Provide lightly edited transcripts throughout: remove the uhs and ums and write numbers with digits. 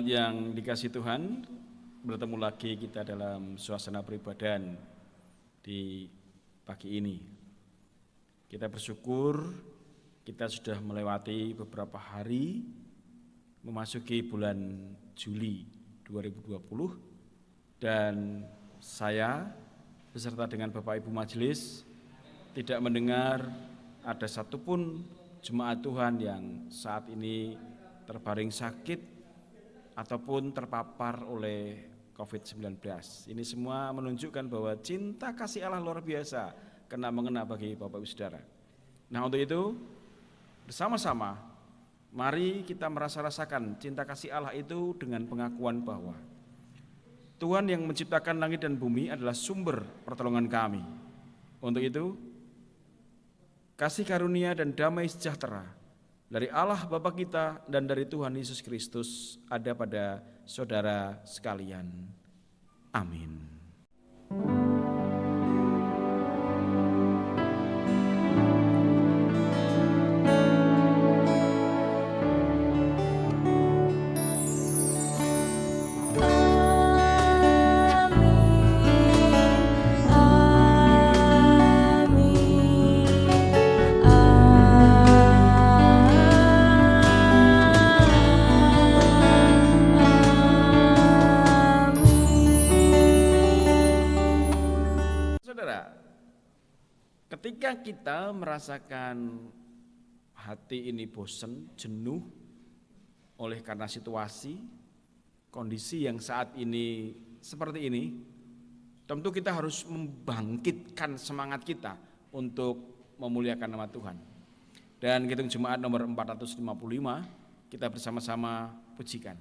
Jemaat yang dikasihi Tuhan, bertemu lagi kita dalam suasana peribadahan di pagi ini. Kita bersyukur kita sudah melewati beberapa hari memasuki bulan Juli 2020 dan saya beserta dengan Bapak Ibu Majelis tidak mendengar ada satupun jemaat Tuhan yang saat ini terbaring sakit ataupun terpapar oleh COVID-19. Ini semua menunjukkan bahwa cinta kasih Allah luar biasa kena-mengena bagi Bapak Ibu Saudara. Nah, untuk itu bersama-sama mari kita rasakan cinta kasih Allah itu dengan pengakuan bahwa Tuhan yang menciptakan langit dan bumi adalah sumber pertolongan kami. Untuk itu kasih karunia dan damai sejahtera dari Allah Bapa kita dan dari Tuhan Yesus Kristus ada pada saudara sekalian. Amin. Ketika kita merasakan hati ini bosan, jenuh oleh karena situasi, kondisi yang saat ini seperti ini, tentu kita harus membangkitkan semangat kita untuk memuliakan nama Tuhan. Dan Kidung Jemaat nomor 455, kita bersama-sama pujikan.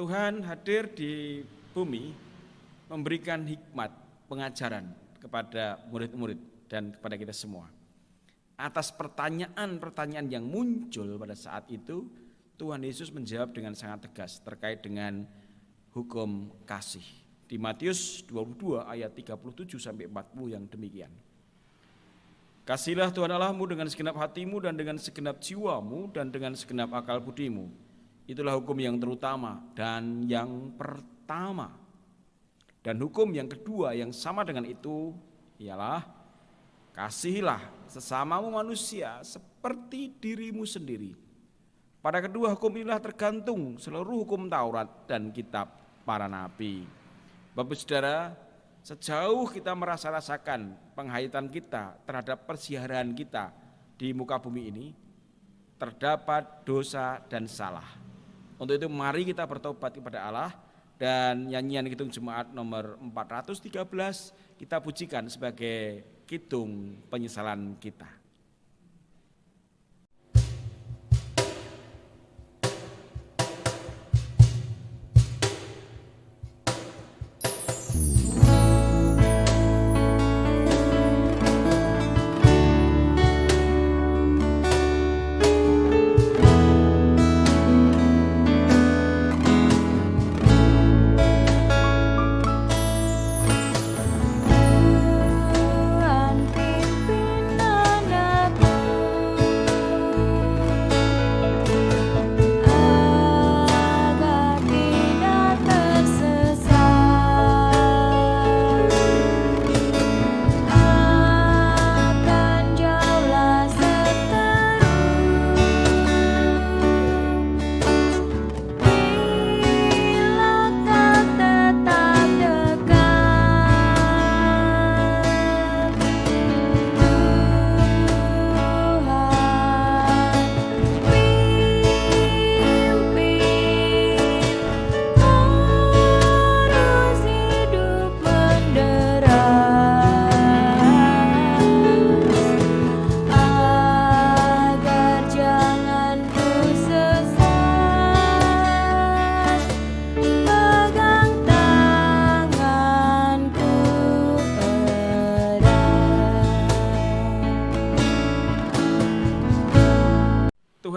Tuhan hadir di bumi memberikan hikmat pengajaran kepada murid-murid dan kepada kita semua. Atas pertanyaan-pertanyaan yang muncul pada saat itu, Tuhan Yesus menjawab dengan sangat tegas terkait dengan hukum kasih. Di Matius 22 ayat 37 sampai 40 yang demikian. Kasihilah Tuhan Allahmu dengan segenap hatimu dan dengan segenap jiwamu dan dengan segenap akal budimu. Itulah hukum yang terutama dan yang pertama. Dan hukum yang kedua yang sama dengan itu ialah kasihilah sesamamu manusia seperti dirimu sendiri. Pada kedua hukum inilah tergantung seluruh hukum Taurat dan kitab para nabi. Bapak Saudara, sejauh kita rasakan penghayatan kita terhadap persiaran kita di muka bumi ini, terdapat dosa dan salah. Untuk itu mari kita bertobat kepada Allah dan nyanyian Kidung Jemaat nomor 413 kita pujikan sebagai kidung penyesalan kita.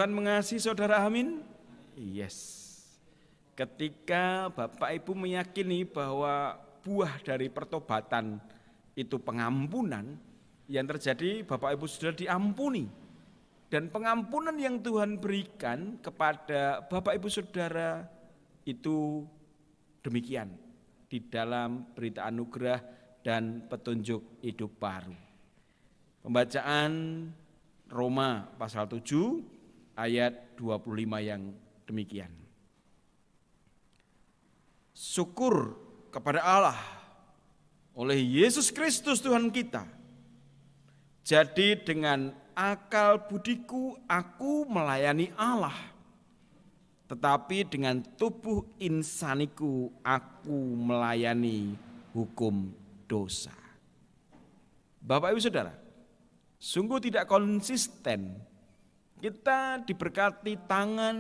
Tuhan mengasihi saudara, amin? Yes. Ketika Bapak Ibu meyakini bahwa buah dari pertobatan itu pengampunan, yang terjadi Bapak Ibu Saudara diampuni. Dan pengampunan yang Tuhan berikan kepada Bapak Ibu Saudara itu demikian di dalam berita anugerah dan petunjuk hidup baru. Pembacaan Roma pasal 7 ayat 25 yang demikian. Syukur kepada Allah oleh Yesus Kristus Tuhan kita. Jadi dengan akal budiku aku melayani Allah, tetapi dengan tubuh insaniku aku melayani hukum dosa. Bapak Ibu Saudara, sungguh tidak konsisten. Kita diberkati tangan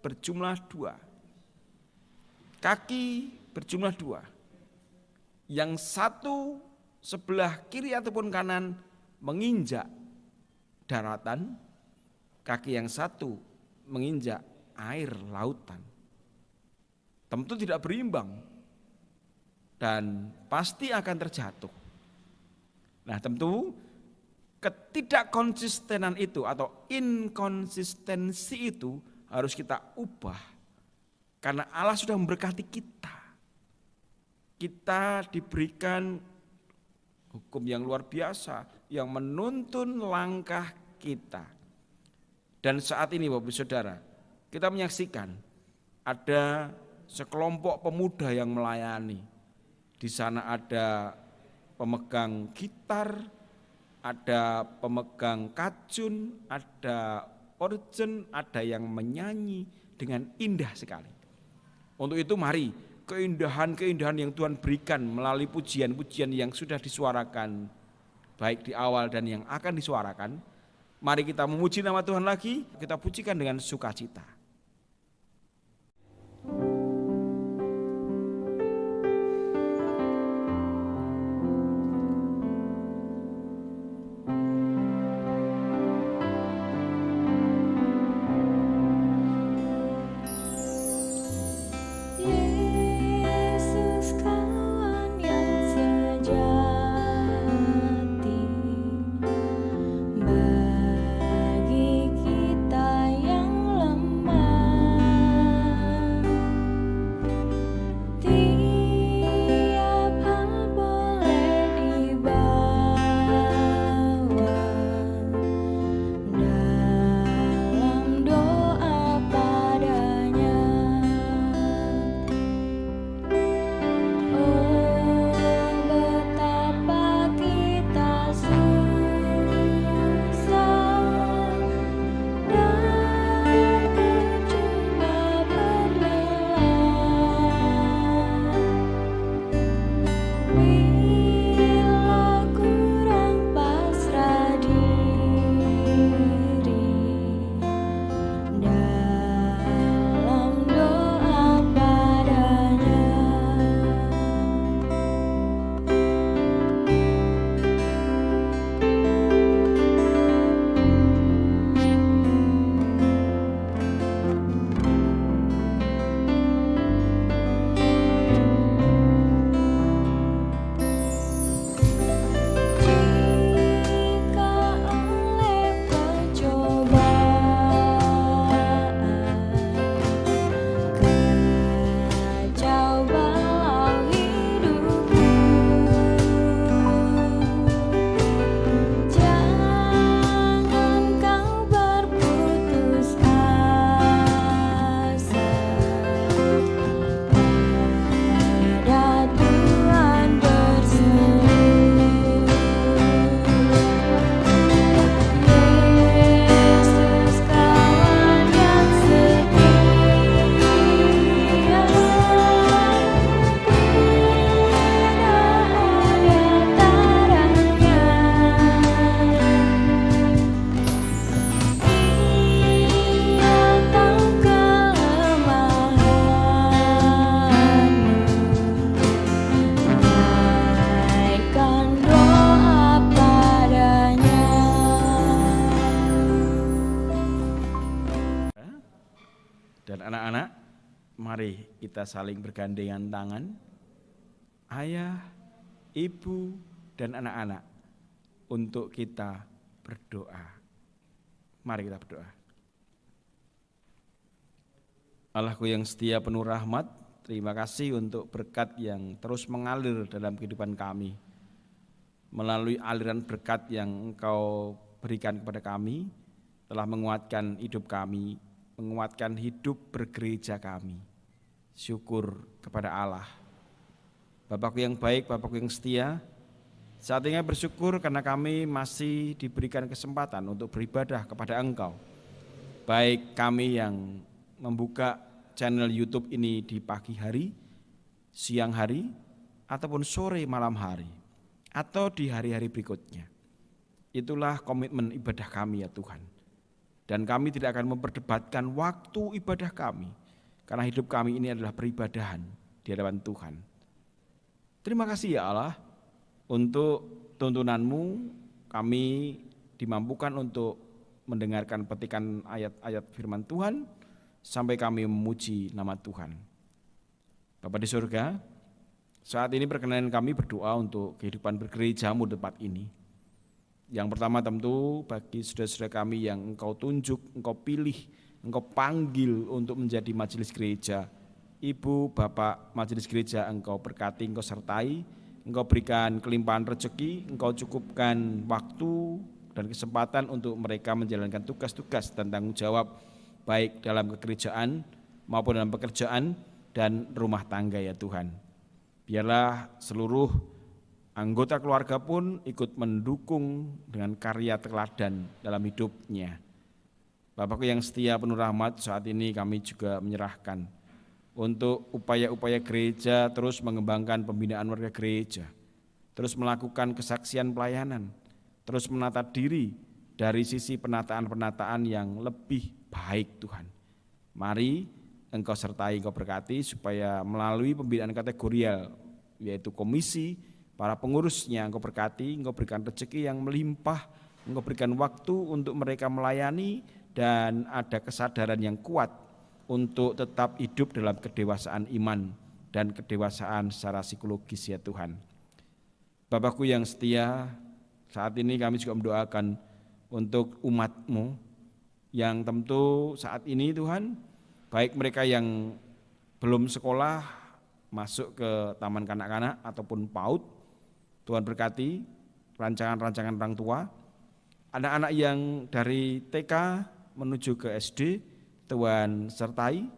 berjumlah 2, kaki berjumlah 2, yang satu sebelah kiri ataupun kanan menginjak daratan, kaki yang satu menginjak air lautan. Tentu tidak berimbang dan pasti akan terjatuh. Nah, tentu ketidakkonsistenan itu atau inkonsistensi itu harus kita ubah, karena Allah sudah memberkati kita. Kita diberikan hukum yang luar biasa yang menuntun langkah kita. Dan saat ini Bapak Saudara, kita menyaksikan ada sekelompok pemuda yang melayani. Di sana ada pemegang gitar, ada pemegang kajun, ada organ, ada yang menyanyi dengan indah sekali. Untuk itu mari keindahan-keindahan yang Tuhan berikan melalui pujian-pujian yang sudah disuarakan baik di awal dan yang akan disuarakan, mari kita memuji nama Tuhan lagi, kita pujikan dengan sukacita. Bagi kita yang lemah Mari kita saling bergandengan tangan, ayah, ibu, dan anak-anak, untuk kita berdoa. Mari kita berdoa. Allahku yang setia penuh rahmat, terima kasih untuk berkat yang terus mengalir dalam kehidupan kami. Melalui aliran berkat yang Engkau berikan kepada kami, telah menguatkan hidup kami, menguatkan hidup bergereja kami. Syukur kepada Allah. Bapakku yang baik, Bapakku yang setia, saat ini bersyukur karena kami masih diberikan kesempatan untuk beribadah kepada Engkau. Baik kami yang membuka channel YouTube ini di pagi hari, siang hari, ataupun sore malam hari, atau di hari-hari berikutnya. Itulah komitmen ibadah kami ya Tuhan. Dan kami tidak akan memperdebatkan waktu ibadah kami, karena hidup kami ini adalah peribadahan di hadapan Tuhan. Terima kasih ya Allah, untuk tuntunan-Mu kami dimampukan untuk mendengarkan petikan ayat-ayat firman Tuhan, sampai kami memuji nama Tuhan. Bapa di surga, saat ini perkenan kami berdoa untuk kehidupan bergereja-Mu di tempat ini. Yang pertama tentu bagi saudara-saudara kami yang Engkau tunjuk, Engkau pilih, Engkau panggil untuk menjadi majelis gereja. Ibu, Bapak majelis gereja Engkau berkati, Engkau sertai, Engkau berikan kelimpahan rezeki, Engkau cukupkan waktu dan kesempatan untuk mereka menjalankan tugas-tugas dan tanggung jawab baik dalam kegerejaan maupun dalam pekerjaan dan rumah tangga ya Tuhan. Biarlah seluruh anggota keluarga pun ikut mendukung dengan karya teladan dalam hidupnya. Bapakku yang setia penuh rahmat, saat ini kami juga menyerahkan untuk upaya-upaya gereja terus mengembangkan pembinaan warga gereja, terus melakukan kesaksian pelayanan, terus menata diri dari sisi penataan-penataan yang lebih baik Tuhan. Mari Engkau sertai, Engkau berkati supaya melalui pembinaan kategorial, yaitu komisi, para pengurusnya Engkau berkati, Engkau berikan rezeki yang melimpah, Engkau berikan waktu untuk mereka melayani, dan ada kesadaran yang kuat untuk tetap hidup dalam kedewasaan iman dan kedewasaan secara psikologis ya Tuhan. Bapakku yang setia, saat ini kami juga mendoakan untuk umat-Mu yang tentu saat ini Tuhan, baik mereka yang belum sekolah masuk ke taman kanak-kanak ataupun PAUD, Tuhan berkati rancangan-rancangan orang tua, anak-anak yang dari TK menuju ke SD, Tuhan sertai.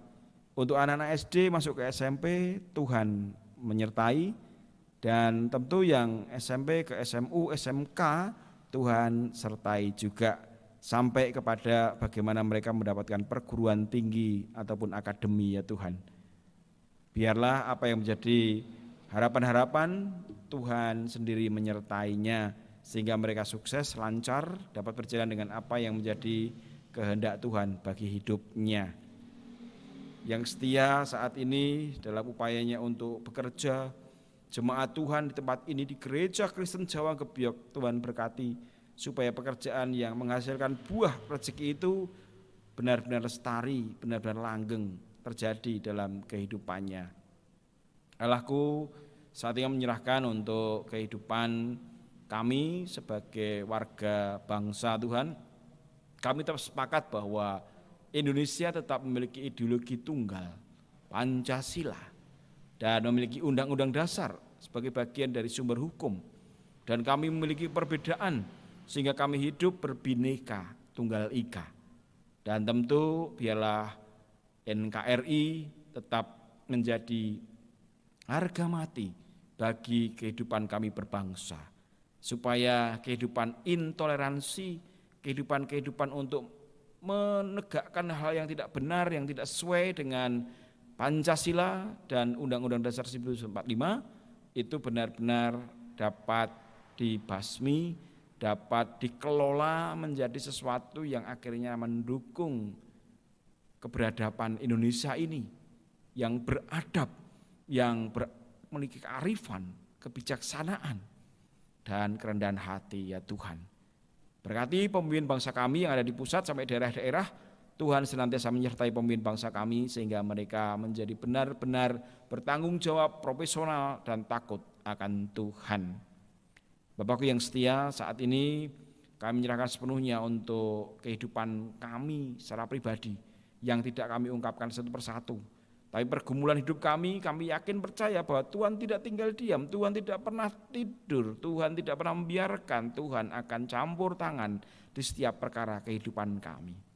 Untuk anak-anak SD masuk ke SMP, Tuhan menyertai. Dan tentu yang SMP ke SMU, SMK, Tuhan sertai juga, sampai kepada bagaimana mereka mendapatkan perguruan tinggi ataupun akademi ya Tuhan. Biarlah apa yang menjadi harapan-harapan Tuhan sendiri menyertainya, sehingga mereka sukses, lancar, dapat berjalan dengan apa yang menjadi kehendak Tuhan bagi hidupnya. Yang setia saat ini dalam upayanya untuk bekerja, jemaat Tuhan di tempat ini di Gereja Kristen Jawa Gebyok, Tuhan berkati supaya pekerjaan yang menghasilkan buah rezeki itu benar-benar lestari, benar-benar langgeng terjadi dalam kehidupannya. Allahku, saat ini menyerahkan untuk kehidupan kami sebagai warga bangsa Tuhan. Kami tetap sepakat bahwa Indonesia tetap memiliki ideologi tunggal, Pancasila, dan memiliki undang-undang dasar sebagai bagian dari sumber hukum. Dan kami memiliki perbedaan sehingga kami hidup berbineka tunggal ika. Dan tentu biarlah NKRI tetap menjadi harga mati bagi kehidupan kami berbangsa, supaya kehidupan intoleransi, kehidupan untuk menegakkan hal yang tidak benar, yang tidak sesuai dengan Pancasila dan Undang-Undang Dasar 1945 itu benar-benar dapat dibasmi, dapat dikelola menjadi sesuatu yang akhirnya mendukung keberadaban Indonesia ini yang beradab, yang memiliki kearifan, kebijaksanaan, dan kerendahan hati ya Tuhan. Berkati pemimpin bangsa kami yang ada di pusat sampai daerah-daerah, Tuhan senantiasa menyertai pemimpin bangsa kami sehingga mereka menjadi benar-benar bertanggung jawab, profesional dan takut akan Tuhan. Bapakku yang setia, saat ini kami menyerahkan sepenuhnya untuk kehidupan kami secara pribadi yang tidak kami ungkapkan satu persatu. Tapi pergumulan hidup kami yakin percaya bahwa Tuhan tidak tinggal diam, Tuhan tidak pernah tidur, Tuhan tidak pernah membiarkan, Tuhan akan campur tangan di setiap perkara kehidupan kami.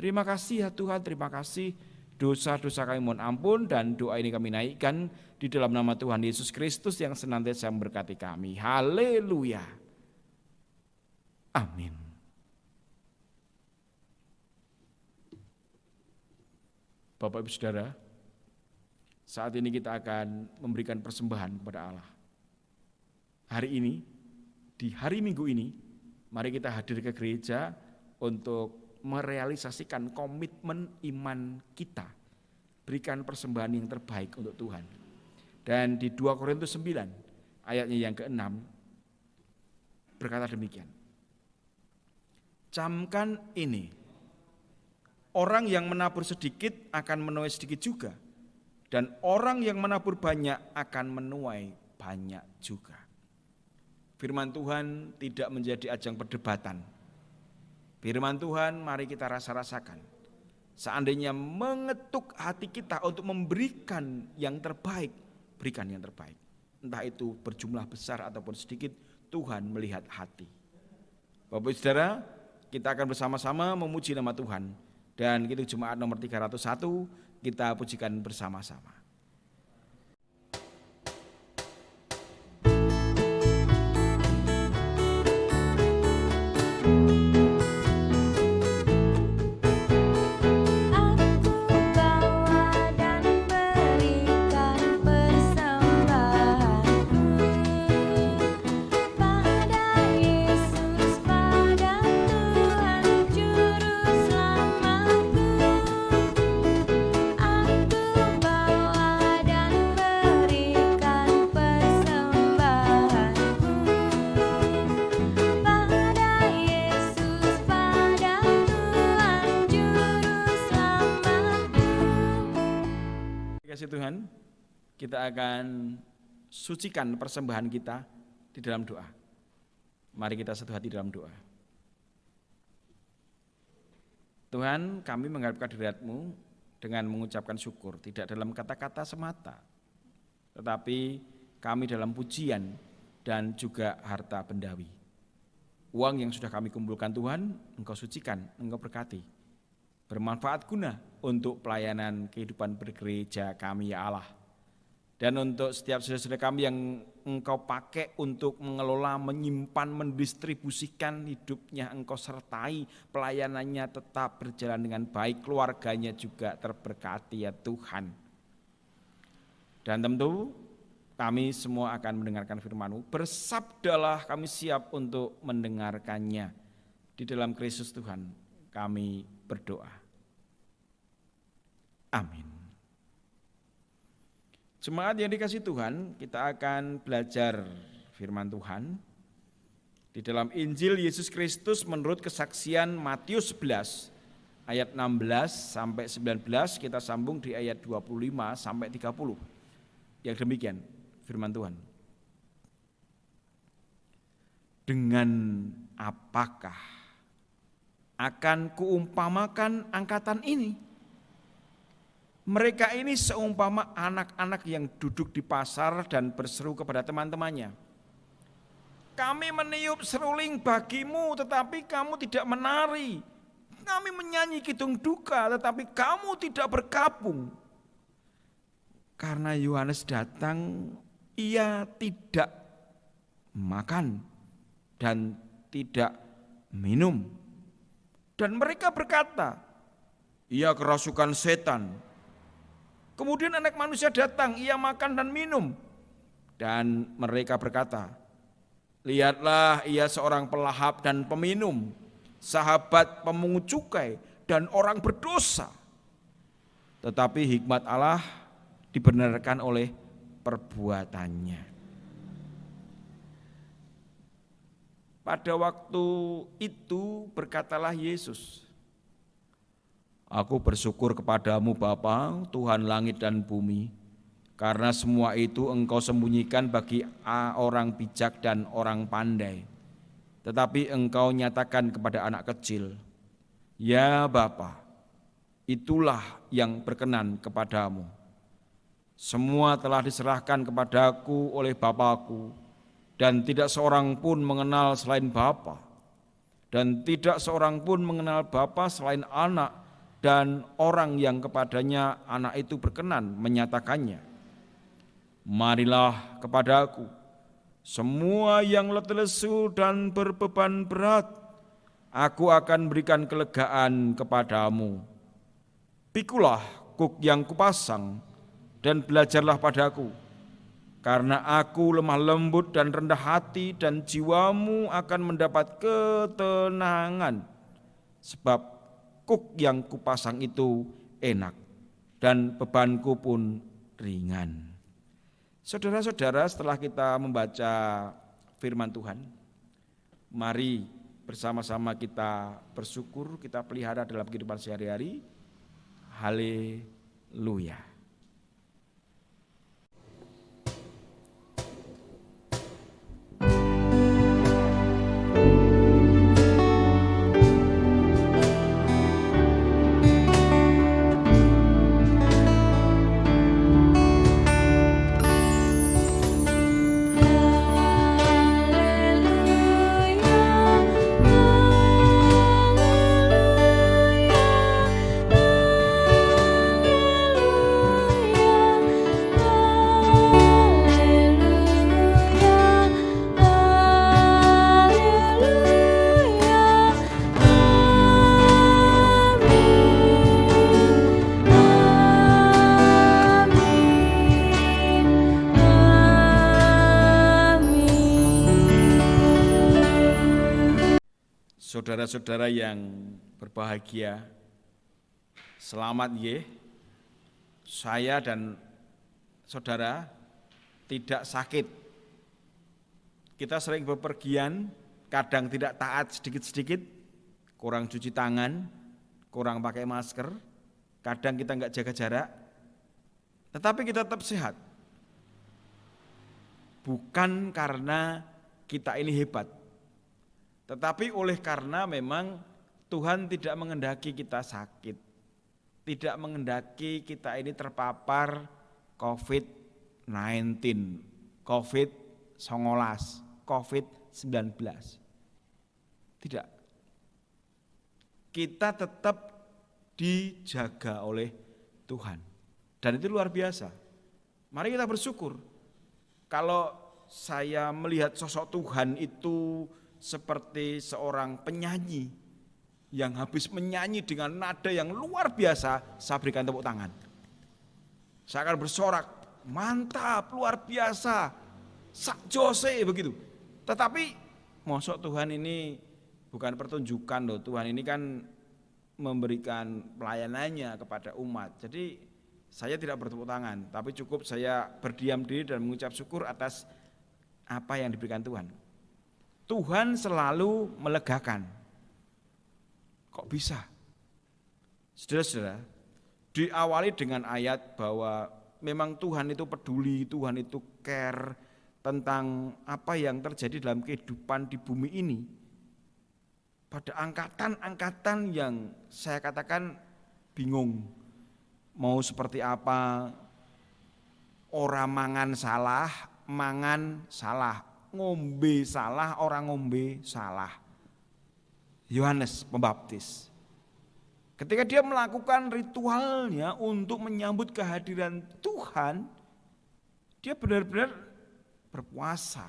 Terima kasih ya Tuhan, terima kasih. Dosa-dosa kami mohon ampun dan doa ini kami naikkan di dalam nama Tuhan Yesus Kristus yang senantiasa memberkati kami. Haleluya. Amin. Bapak Ibu Saudara, saat ini kita akan memberikan persembahan kepada Allah. Hari ini, di hari Minggu ini, mari kita hadir ke gereja untuk merealisasikan komitmen iman kita. Berikan persembahan yang terbaik untuk Tuhan. Dan di 2 Korintus 9 ayatnya yang ke-6 berkata demikian. Camkan ini, orang yang menabur sedikit akan menuai sedikit juga, dan orang yang menabur banyak akan menuai banyak juga. Firman Tuhan tidak menjadi ajang perdebatan. Firman Tuhan mari kita rasakan. Seandainya mengetuk hati kita untuk memberikan yang terbaik, berikan yang terbaik. Entah itu berjumlah besar ataupun sedikit, Tuhan melihat hati. Bapak Ibu Saudara, kita akan bersama-sama memuji nama Tuhan. Dan kita Jemaat nomor 301, kita pujikan bersama-sama. Tuhan, kita akan sucikan persembahan kita di dalam doa. Mari kita satu hati dalam doa. Tuhan, kami menghadap hadirat-Mu dengan mengucapkan syukur, tidak dalam kata-kata semata, tetapi kami dalam pujian dan juga harta bendawi. Uang yang sudah kami kumpulkan Tuhan, Engkau sucikan, Engkau berkati, bermanfaat guna untuk pelayanan kehidupan bergereja kami ya Allah. Dan untuk setiap saudara-saudara kami yang Engkau pakai untuk mengelola, menyimpan, mendistribusikan hidupnya, Engkau sertai pelayanannya tetap berjalan dengan baik, keluarganya juga terberkati ya Tuhan. Dan tentu kami semua akan mendengarkan firman-Mu, bersabdalah, kami siap untuk mendengarkannya. Di dalam Kristus Tuhan kami berdoa. Amin. Jemaat yang dikasihi Tuhan, kita akan belajar firman Tuhan di dalam Injil Yesus Kristus menurut kesaksian Matius 11 ayat 16 sampai 19, kita sambung di ayat 25 sampai 30. Yang demikian firman Tuhan. Dengan apakah akan kuumpamakan angkatan ini? Mereka ini seumpama anak-anak yang duduk di pasar dan berseru kepada teman-temannya. Kami meniup seruling bagimu tetapi kamu tidak menari. Kami menyanyi kidung duka tetapi kamu tidak bergabung. Karena Yohanes datang, ia tidak makan dan tidak minum. Dan mereka berkata, ia kerasukan setan. Kemudian Anak Manusia datang, ia makan dan minum. Dan mereka berkata, lihatlah ia seorang pelahap dan peminum, sahabat pemungut cukai dan orang berdosa. Tetapi hikmat Allah dibenarkan oleh perbuatannya. Pada waktu itu berkatalah Yesus, Aku bersyukur kepadamu Bapa, Tuhan langit dan bumi, karena semua itu Engkau sembunyikan bagi orang bijak dan orang pandai, tetapi Engkau nyatakan kepada anak kecil. Ya Bapa, itulah yang berkenan kepadamu. Semua telah diserahkan kepadaku oleh Bapakku, dan tidak seorang pun mengenal selain Bapa, dan tidak seorang pun mengenal Bapa selain anak, dan orang yang kepadanya anak itu berkenan menyatakannya. Marilah kepadaku, semua yang letih lesu dan berbeban berat, aku akan berikan kelegaan kepadamu. Pikulah kuk yang kupasang, dan belajarlah padaku, karena aku lemah lembut dan rendah hati, dan jiwamu akan mendapat ketenangan. Sebab kuk yang kupasang itu enak, dan bebanku pun ringan. Saudara-saudara, setelah kita membaca firman Tuhan, mari bersama-sama kita bersyukur, kita pelihara dalam kehidupan sehari-hari. Haleluya. Saudara-saudara yang berbahagia, selamat ye. Saya dan saudara tidak sakit. Kita sering bepergian, kadang tidak taat sedikit-sedikit, kurang cuci tangan, kurang pakai masker, kadang kita enggak jaga jarak, tetapi kita tetap sehat. Bukan karena kita ini hebat, tetapi oleh karena memang Tuhan tidak menghendaki kita sakit, tidak menghendaki kita ini terpapar COVID-19, COVID-19, COVID-19. Tidak. Kita tetap dijaga oleh Tuhan. Dan itu luar biasa. Mari kita bersyukur. Kalau saya melihat sosok Tuhan itu seperti seorang penyanyi yang habis menyanyi dengan nada yang luar biasa, saya berikan tepuk tangan. Saya akan bersorak, mantap, luar biasa, sak jose begitu. Tetapi mosok Tuhan ini bukan pertunjukan loh, Tuhan ini kan memberikan pelayanannya kepada umat. Jadi saya tidak bertepuk tangan, tapi cukup saya berdiam diri dan mengucap syukur atas apa yang diberikan Tuhan. Tuhan selalu melegakan. Kok bisa? Saudara-saudara, diawali dengan ayat bahwa memang Tuhan itu peduli, Tuhan itu care tentang apa yang terjadi dalam kehidupan di bumi ini. Pada angkatan-angkatan yang saya katakan bingung, mau seperti apa, ora mangan salah, mangan salah. Ngombe salah, orang ngombe salah. Yohanes Pembaptis, ketika dia melakukan ritualnya untuk menyambut kehadiran Tuhan, dia benar-benar berpuasa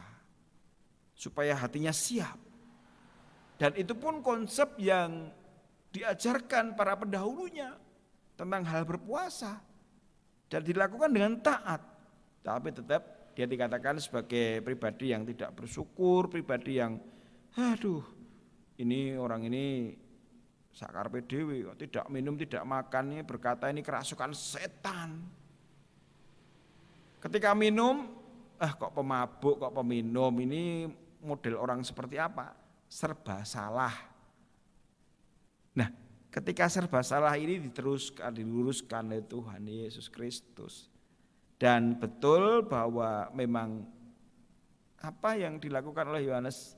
supaya hatinya siap. Dan itu pun konsep yang diajarkan para pendahulunya tentang hal berpuasa dan dilakukan dengan taat, tapi tetap dia dikatakan sebagai pribadi yang tidak bersyukur, pribadi yang ini orang ini sakarpe dewe, tidak minum, tidak makan, ini berkata ini kerasukan setan. Ketika minum, kok pemabuk, kok peminum, ini model orang seperti apa? Serba salah. Nah, ketika serba salah ini diteruskan, diluruskan oleh Tuhan Yesus Kristus. Dan betul bahwa memang apa yang dilakukan oleh Yohanes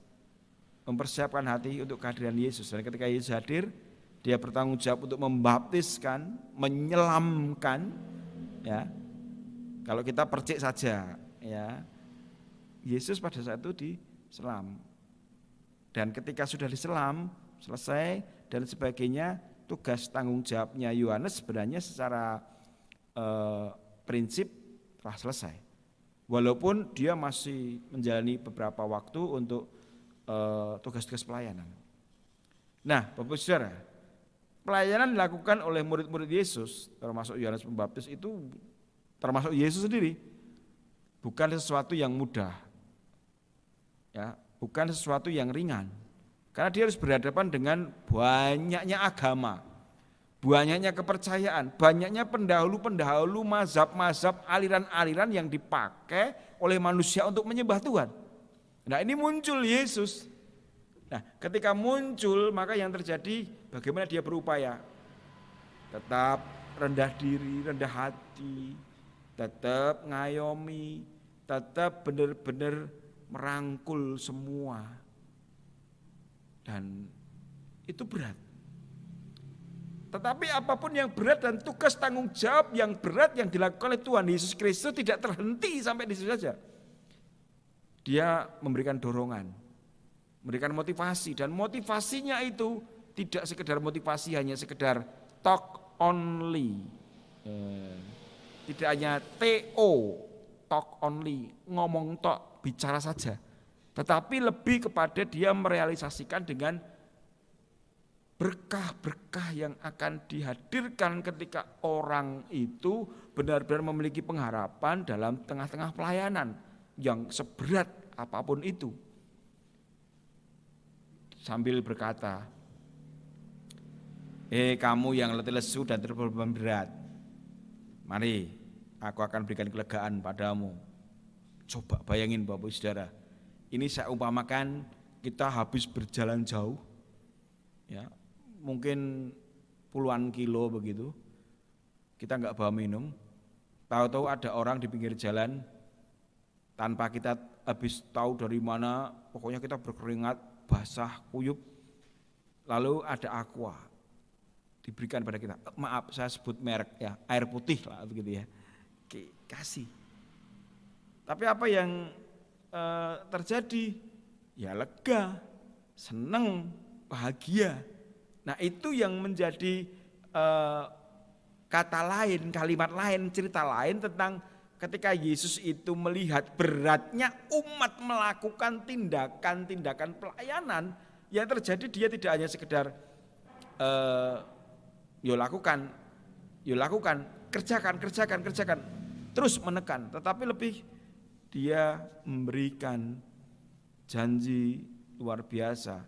mempersiapkan hati untuk kehadiran Yesus. Dan ketika Yesus hadir, dia bertanggung jawab untuk membaptiskan, menyelamkan, ya. Kalau kita percik saja, ya. Yesus pada saat itu diselam. Dan ketika sudah diselam, selesai dan sebagainya, tugas tanggung jawabnya Yohanes sebenarnya secara prinsip telah selesai. Walaupun dia masih menjalani beberapa waktu untuk tugas-tugas pelayanan. Nah, Bapak Saudara, pelayanan dilakukan oleh murid-murid Yesus, termasuk Yohanes Pembaptis itu, termasuk Yesus sendiri, bukan sesuatu yang mudah, ya, bukan sesuatu yang ringan. Karena dia harus berhadapan dengan banyaknya agama, banyaknya kepercayaan, banyaknya pendahulu-pendahulu, mazhab-mazhab, aliran-aliran yang dipakai oleh manusia untuk menyembah Tuhan. Nah, ini muncul Yesus. Nah, ketika muncul, maka yang terjadi bagaimana dia berupaya tetap rendah diri, rendah hati, tetap ngayomi, tetap benar-benar merangkul semua. Dan itu berat. Tetapi apapun yang berat dan tugas tanggung jawab yang berat yang dilakukan oleh Tuhan Yesus Kristus tidak terhenti sampai di situ saja. Dia memberikan dorongan, memberikan motivasi, dan motivasinya itu tidak sekedar motivasi hanya sekedar talk only, tidak hanya TO, talk only, ngomong tok, bicara saja, tetapi lebih kepada dia merealisasikan dengan berkah-berkah yang akan dihadirkan ketika orang itu benar-benar memiliki pengharapan dalam tengah-tengah pelayanan yang seberat apapun itu. Sambil berkata, kamu yang letih lesu dan terbeban berat, mari aku akan berikan kelegaan padamu. Coba bayangin Bapak Saudara, ini saya umpamakan kita habis berjalan jauh, ya, mungkin puluhan kilo begitu, kita enggak bawa minum, tahu-tahu ada orang di pinggir jalan, tanpa kita habis tahu dari mana, pokoknya kita berkeringat, basah, kuyup, lalu ada aqua diberikan pada kita. Maaf, saya sebut merek ya, air putih lah begitu ya. Kasih. Tapi apa yang terjadi? Ya lega, senang, bahagia. Nah, itu yang menjadi kata lain, kalimat lain, cerita lain tentang ketika Yesus itu melihat beratnya umat melakukan tindakan-tindakan pelayanan, yang terjadi dia tidak hanya sekedar yo lakukan, kerjakan, terus menekan, tetapi lebih dia memberikan janji luar biasa.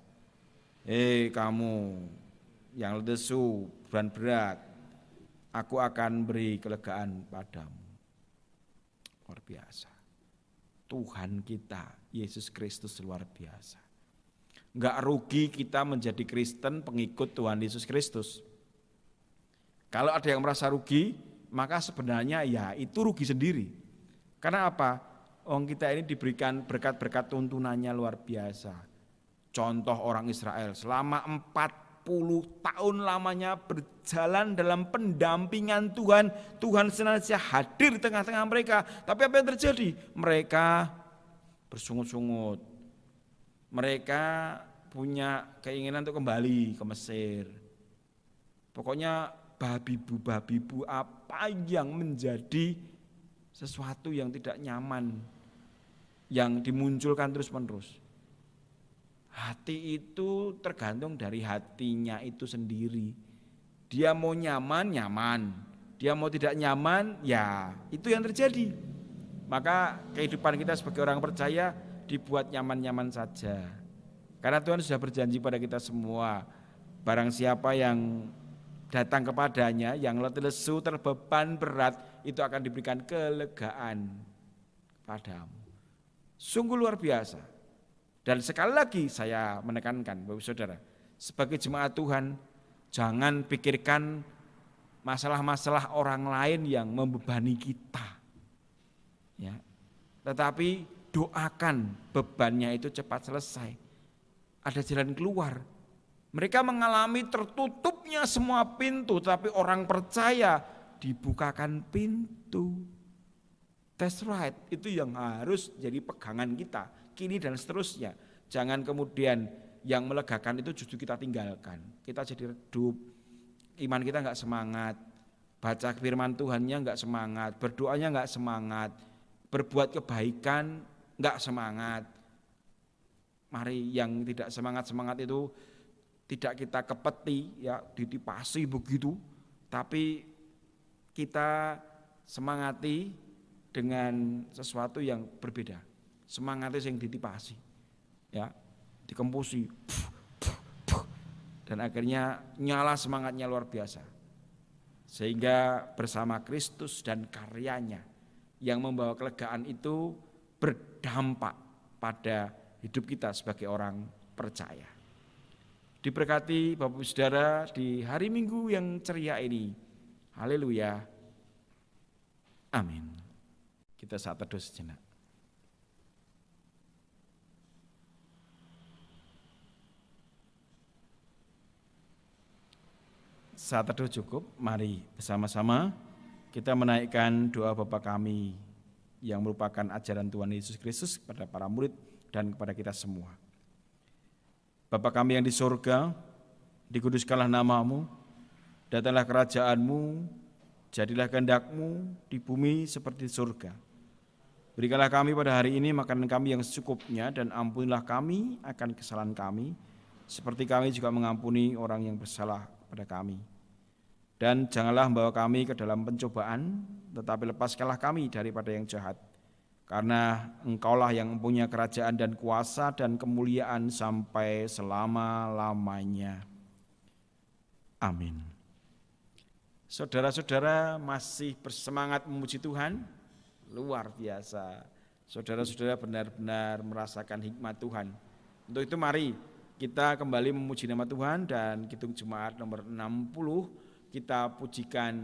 Kamu yang lesu dan berat, aku akan beri kelegaan padamu. Luar biasa. Tuhan kita, Yesus Kristus luar biasa. Enggak rugi kita menjadi Kristen pengikut Tuhan Yesus Kristus. Kalau ada yang merasa rugi, maka sebenarnya ya itu rugi sendiri. Karena apa? Kita ini diberikan berkat-berkat tuntunannya luar biasa. Contoh orang Israel selama 40 tahun lamanya berjalan dalam pendampingan Tuhan. Tuhan senantiasa hadir di tengah-tengah mereka. Tapi apa yang terjadi? Mereka bersungut-sungut. Mereka punya keinginan untuk kembali ke Mesir. Pokoknya babi-bu apa yang menjadi sesuatu yang tidak nyaman, yang dimunculkan terus-menerus. Hati itu tergantung dari hatinya itu sendiri. Dia mau nyaman, nyaman. Dia mau tidak nyaman, ya itu yang terjadi. Maka kehidupan kita sebagai orang percaya dibuat nyaman-nyaman saja. Karena Tuhan sudah berjanji pada kita semua, barang siapa yang datang kepadanya, yang letih lesu, terbeban berat, itu akan diberikan kelegaan padamu. Sungguh luar biasa. Dan sekali lagi saya menekankan Bapak Saudara, sebagai jemaat Tuhan, Jangan pikirkan masalah-masalah orang lain yang membebani kita. Ya. Tetapi doakan bebannya itu cepat selesai. Ada jalan keluar. Mereka mengalami tertutupnya semua pintu, tapi orang percaya dibukakan pintu. That's right, itu yang harus jadi pegangan kita, kini dan seterusnya. Jangan kemudian yang melegakan itu justru kita tinggalkan. Kita jadi redup, iman kita enggak semangat, baca firman Tuhannya enggak semangat, berdoanya enggak semangat, berbuat kebaikan enggak semangat. Mari yang tidak semangat-semangat itu tidak kita kepeti, ya ditipasi begitu, tapi kita semangati dengan sesuatu yang berbeda. Semangatnya yang ditipasi, ya, dikempusi, dan akhirnya nyala semangatnya luar biasa. Sehingga bersama Kristus dan karyanya yang membawa kelegaan itu berdampak pada hidup kita sebagai orang percaya. Diberkati Bapak Ibu Saudara di hari Minggu yang ceria ini. Haleluya. Amin. Kita saat teduh sejenak. Saat teduh cukup, mari bersama-sama kita menaikkan doa Bapa kami yang merupakan ajaran Tuhan Yesus Kristus kepada para murid dan kepada kita semua. Bapa kami yang di surga, dikuduskanlah namamu, datanglah kerajaanmu, jadilah kehendak-Mu di bumi seperti di surga. Berikanlah kami pada hari ini makanan kami yang secukupnya, dan ampunilah kami akan kesalahan kami, seperti kami juga mengampuni orang yang bersalah kepada kami. Dan janganlah membawa kami ke dalam pencobaan, tetapi lepaskanlah kami daripada yang jahat. Karena Engkaulah yang mempunyai kerajaan dan kuasa dan kemuliaan sampai selama-lamanya. Amin. Saudara-saudara masih bersemangat memuji Tuhan? Luar biasa. Saudara-saudara benar-benar merasakan hikmat Tuhan. Untuk itu mari kita kembali memuji nama Tuhan, dan Kidung Jemaat nomor 60 kita pujikan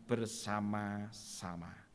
bersama-sama.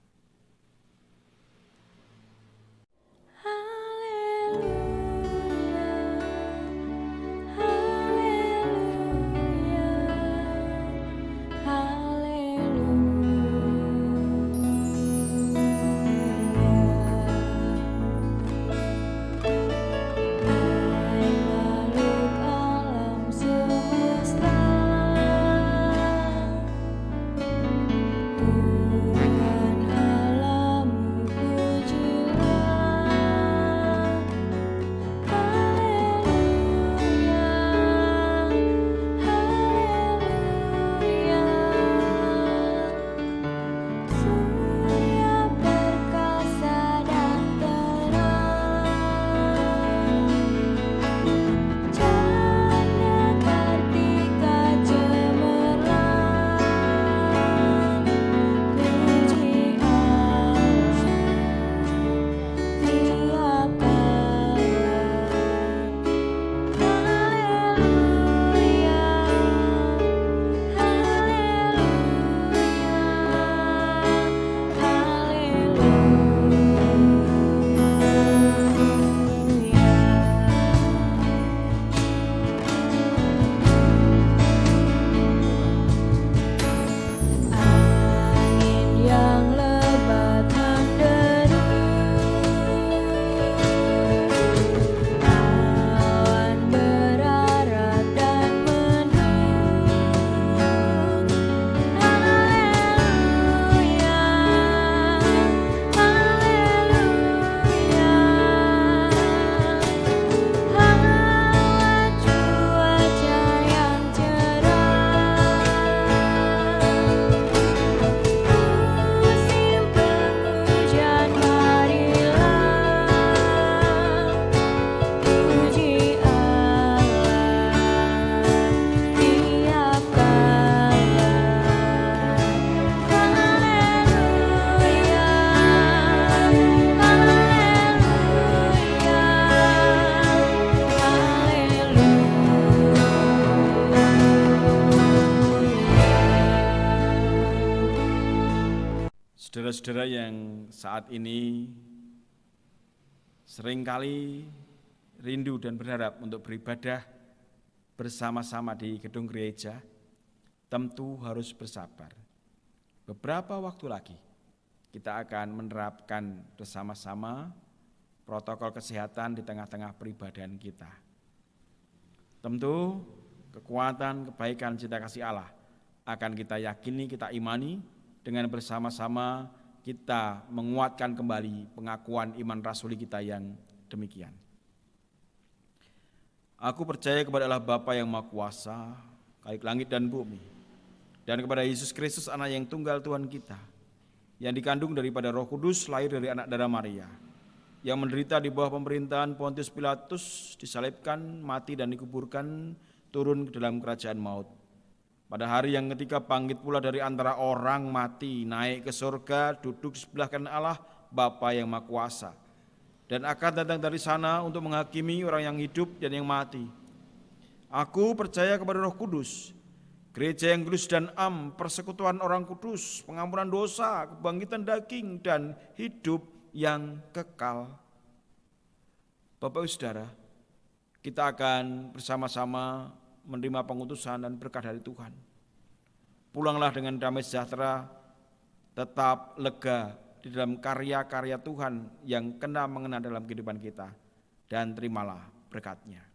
Saudara-saudara yang saat ini seringkali rindu dan berharap untuk beribadah bersama-sama di gedung gereja, tentu harus bersabar. Beberapa waktu lagi kita akan menerapkan bersama-sama protokol kesehatan di tengah-tengah peribadahan kita. Tentu kekuatan, kebaikan, cinta kasih Allah akan kita yakini, kita imani dengan bersama-sama kita menguatkan kembali pengakuan iman rasuli kita yang demikian. Aku percaya kepada Allah Bapa yang Maha Kuasa, Khalik langit dan bumi, dan kepada Yesus Kristus anak yang tunggal Tuhan kita, yang dikandung daripada Roh Kudus, lahir dari anak darah Maria, yang menderita di bawah pemerintahan Pontius Pilatus, disalibkan, mati dan dikuburkan, turun ke dalam kerajaan maut. Pada hari yang ketiga bangkit pula dari antara orang mati, naik ke surga, duduk sebelah kanan Allah Bapa yang Maha Kuasa, dan akan datang dari sana untuk menghakimi orang yang hidup dan yang mati. Aku percaya kepada Roh Kudus, gereja yang kudus dan persekutuan orang kudus, pengampunan dosa, kebangkitan daging, dan hidup yang kekal. Bapak Ibu Saudara, kita akan bersama-sama menerima pengutusan dan berkat dari Tuhan. Pulanglah dengan damai sejahtera, tetap lega di dalam karya-karya Tuhan yang mengena dalam kehidupan kita, dan terimalah berkat-Nya.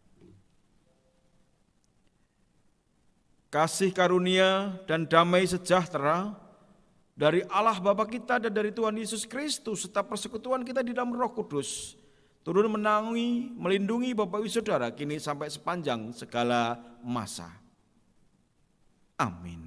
Kasih karunia dan damai sejahtera dari Allah Bapa kita dan dari Tuhan Yesus Kristus serta persekutuan kita di dalam Roh Kudus turun menanggi, melindungi Bapak Ibu Saudara kini sampai sepanjang segala masa. Amin.